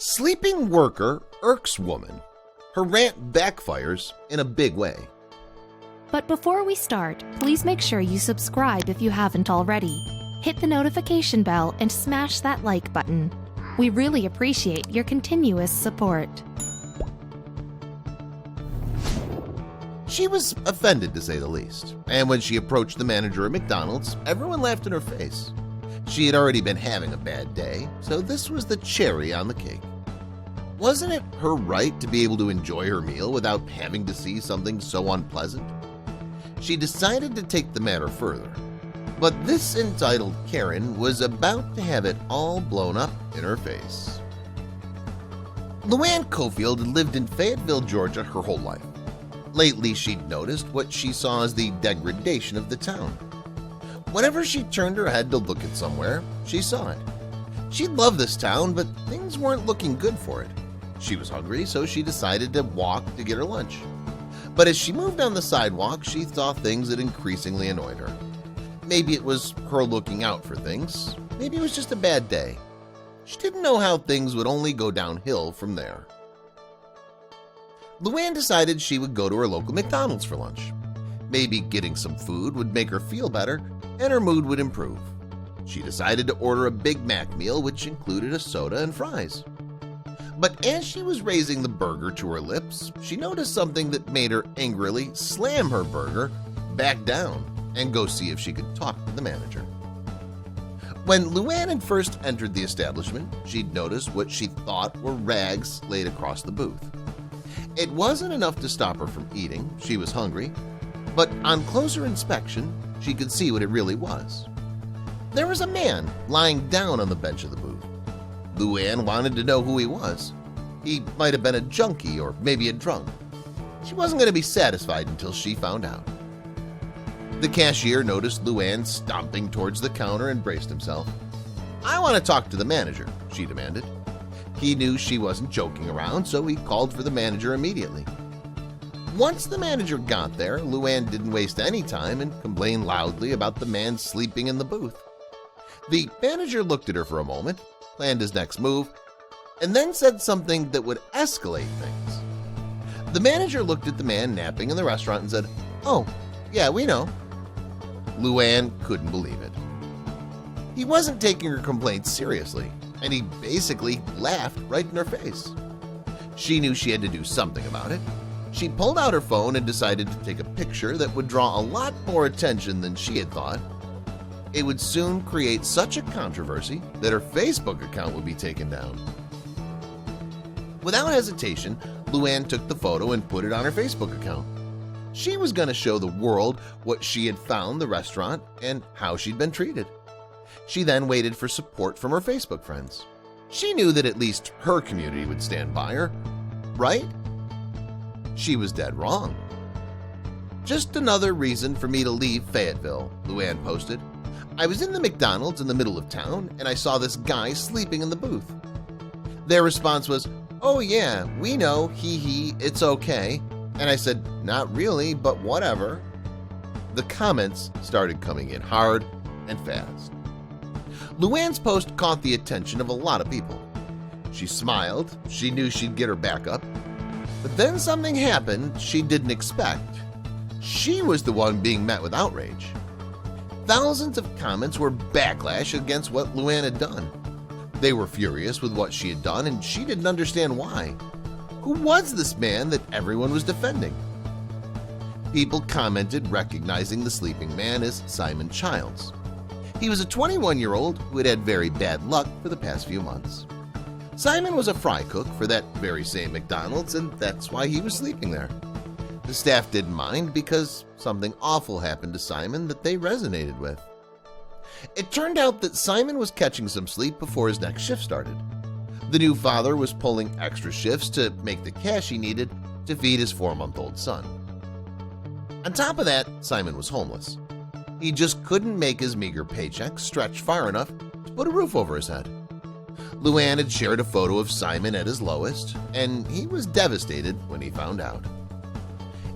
Sleeping worker Irks woman. Her rant backfires in a big way. But before we start, please make sure you subscribe if you haven't already. Hit the notification bell and smash that like button. We really appreciate your continuous support. She was offended, to say the least, and when she approached the manager at McDonald's, everyone laughed in her face. She had already been having a bad day, so this was the cherry on the cake. Wasn't it her right to be able to enjoy her meal without having to see something so unpleasant? She decided to take the matter further, but this entitled Karen was about to have it all blown up in her face. Luann Cofield had lived in Fayetteville, Georgia her whole life. Lately, she'd noticed what she saw as the degradation of the town. Whenever she turned her head to look at somewhere, she saw it. She loved this town, but things weren't looking good for it. She was hungry, so she decided to walk to get her lunch. But as she moved down the sidewalk, she saw things that increasingly annoyed her. Maybe it was her looking out for things. Maybe it was just a bad day. She didn't know how things would only go downhill from there. Luann decided she would go to her local McDonald's for lunch. Maybe getting some food would make her feel better, and her mood would improve. She decided to order a Big Mac meal, which included a soda and fries. But as she was raising the burger to her lips, she noticed something that made her angrily slam her burger back down and go see if she could talk to the manager. When Luann had first entered the establishment, she'd noticed what she thought were rags laid across the booth. It wasn't enough to stop her from eating. She was hungry, but on closer inspection, she could see what it really was. There was a man lying down on the bench of the booth. Luann wanted to know who he was. He might have been a junkie or maybe a drunk. She wasn't going to be satisfied until she found out. The cashier noticed Luann stomping towards the counter and braced himself. "I want to talk to the manager," she demanded. He knew she wasn't joking around, so he called for the manager immediately. Once the manager got there, Luann didn't waste any time and complained loudly about the man sleeping in the booth. The manager looked at her for a moment, planned his next move, and then said something that would escalate things. The manager looked at the man napping in the restaurant and said, "Oh, yeah, we know." Luann couldn't believe it. He wasn't taking her complaints seriously, and he basically laughed right in her face. She knew she had to do something about it. She pulled out her phone and decided to take a picture that would draw a lot more attention than she had thought. It would soon create such a controversy that her Facebook account would be taken down. Without hesitation, Luann took the photo and put it on her Facebook account. She was going to show the world what she had found the restaurant and how she'd been treated. She then waited for support from her Facebook friends. She knew that at least her community would stand by her, right? She was dead wrong. "Just another reason for me to leave Fayetteville," Luann posted. "I was in the McDonald's in the middle of town and I saw this guy sleeping in the booth." Their response was, "Oh yeah, we know, hee, it's okay." And I said, "Not really, but whatever." The comments started coming in hard and fast. Luann's post caught the attention of a lot of people. She smiled. She knew she'd get her back up. But then something happened she didn't expect. She was the one being met with outrage. Thousands of comments were backlash against what Luann had done. They were furious with what she had done, and she didn't understand why. Who was this man that everyone was defending? People commented recognizing the sleeping man as Simon Childs. He was a 21-year-old who had had very bad luck for the past few months. Simon was a fry cook for that very same McDonald's, and that's why he was sleeping there. The staff didn't mind because something awful happened to Simon that they resonated with. It turned out that Simon was catching some sleep before his next shift started. The new father was pulling extra shifts to make the cash he needed to feed his 4-month-old son. On top of that, Simon was homeless. He just couldn't make his meager paycheck stretch far enough to put a roof over his head. Luann had shared a photo of Simon at his lowest, and he was devastated when he found out.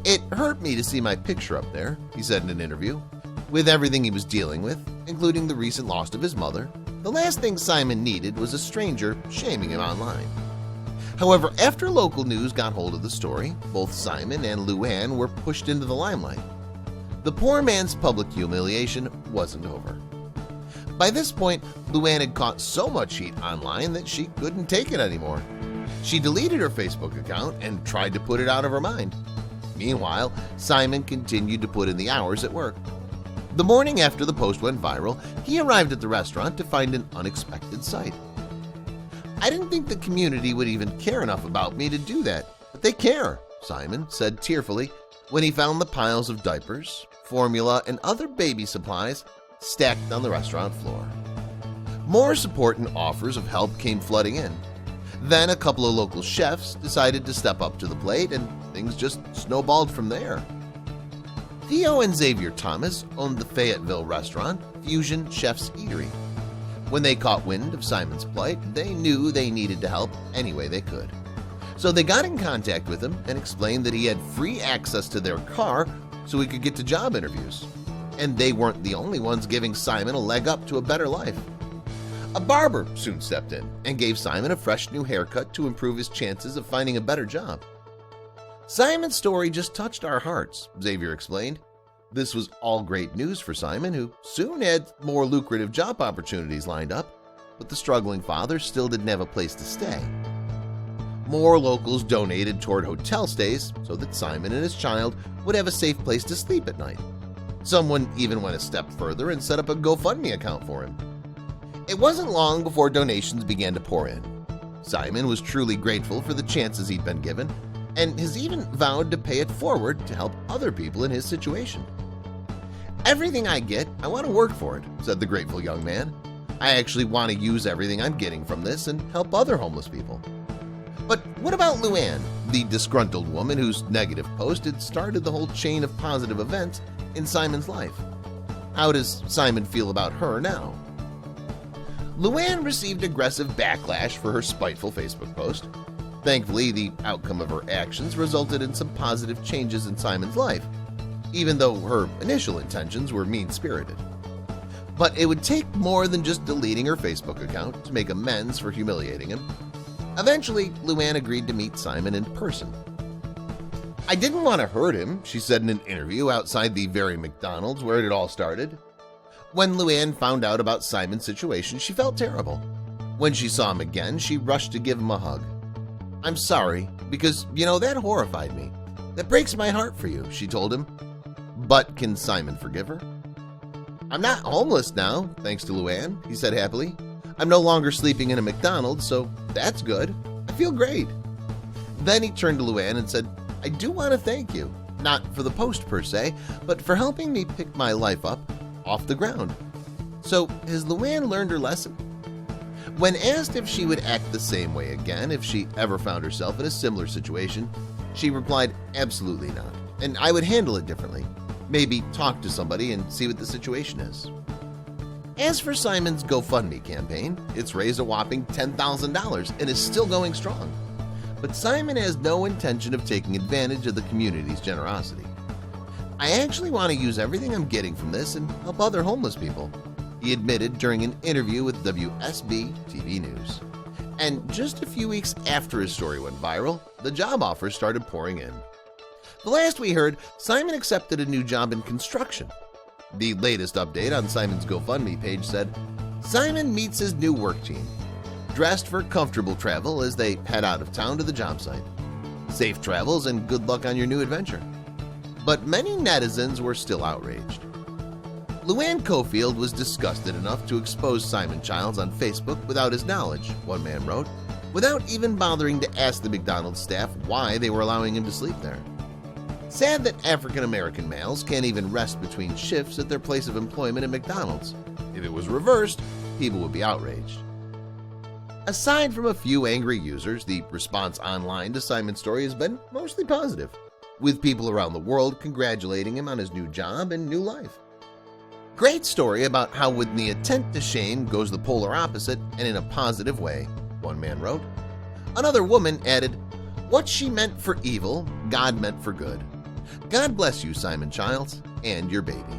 "It hurt me to see my picture up there," he said in an interview. With everything he was dealing with, including the recent loss of his mother, the last thing Simon needed was a stranger shaming him online. However, after local news got hold of the story, both Simon and Luann were pushed into the limelight. The poor man's public humiliation wasn't over. By this point, Luann had caught so much heat online that she couldn't take it anymore. She deleted her Facebook account and tried to put it out of her mind. Meanwhile, Simon continued to put in the hours at work. The morning after the post went viral, he arrived at the restaurant to find an unexpected sight. "I didn't think the community would even care enough about me to do that, but they care," Simon said tearfully when he found the piles of diapers, formula, and other baby supplies stacked on the restaurant floor. More support and offers of help came flooding in. Then a couple of local chefs decided to step up to the plate, and things just snowballed from there. Theo and Xavier Thomas owned the Fayetteville restaurant Fusion Chef's Eatery. When they caught wind of Simon's plight, they knew they needed to help any way they could. So they got in contact with him and explained that he had free access to their car so he could get to job interviews. And they weren't the only ones giving Simon a leg up to a better life. A barber soon stepped in and gave Simon a fresh new haircut to improve his chances of finding a better job. "Simon's story just touched our hearts," Xavier explained. This was all great news for Simon, who soon had more lucrative job opportunities lined up, but the struggling father still didn't have a place to stay. More locals donated toward hotel stays so that Simon and his child would have a safe place to sleep at night. Someone even went a step further and set up a GoFundMe account for him. It wasn't long before donations began to pour in. Simon was truly grateful for the chances he'd been given, and has even vowed to pay it forward to help other people in his situation. "Everything I get, I want to work for it," said the grateful young man. "I actually want to use everything I'm getting from this and help other homeless people." But what about Luann, the disgruntled woman whose negative post had started the whole chain of positive events in Simon's life? How does Simon feel about her now? Luann received aggressive backlash for her spiteful Facebook post. Thankfully, the outcome of her actions resulted in some positive changes in Simon's life, even though her initial intentions were mean-spirited. But it would take more than just deleting her Facebook account to make amends for humiliating him. Eventually, Luann agreed to meet Simon in person. "I didn't want to hurt him," she said in an interview outside the very McDonald's where it all started. When Luann found out about Simon's situation, she felt terrible. When she saw him again, she rushed to give him a hug. "I'm sorry, because, that horrified me. That breaks my heart for you," she told him. But can Simon forgive her? "I'm not homeless now, thanks to Luann," he said happily. "I'm no longer sleeping in a McDonald's, so that's good. I feel great." Then he turned to Luann and said, "I do want to thank you, not for the post per se, but for helping me pick my life up off the ground." So has Luann learned her lesson? When asked if she would act the same way again if she ever found herself in a similar situation, she replied, "Absolutely not, and I would handle it differently. Maybe talk to somebody and see what the situation is." As for Simon's GoFundMe campaign, it's raised a whopping $10,000 and is still going strong. But Simon has no intention of taking advantage of the community's generosity. "I actually want to use everything I'm getting from this and help other homeless people," he admitted during an interview with WSB TV News. And just a few weeks after his story went viral, the job offers started pouring in. The last we heard, Simon accepted a new job in construction. The latest update on Simon's GoFundMe page said, "Simon meets his new work team, dressed for comfortable travel as they head out of town to the job site. Safe travels and good luck on your new adventure." But many netizens were still outraged. Luann Cofield was disgusted enough to expose Simon Childs on Facebook without his knowledge, one man wrote, without even bothering to ask the McDonald's staff why they were allowing him to sleep there. Sad that African-American males can't even rest between shifts at their place of employment at McDonald's. If it was reversed, people would be outraged. Aside from a few angry users, the response online to Simon's story has been mostly positive, with people around the world congratulating him on his new job and new life. Great story about how with the intent to shame goes the polar opposite and in a positive way, one man wrote. Another woman added, "What she meant for evil, God meant for good. God bless you, Simon Childs, and your baby."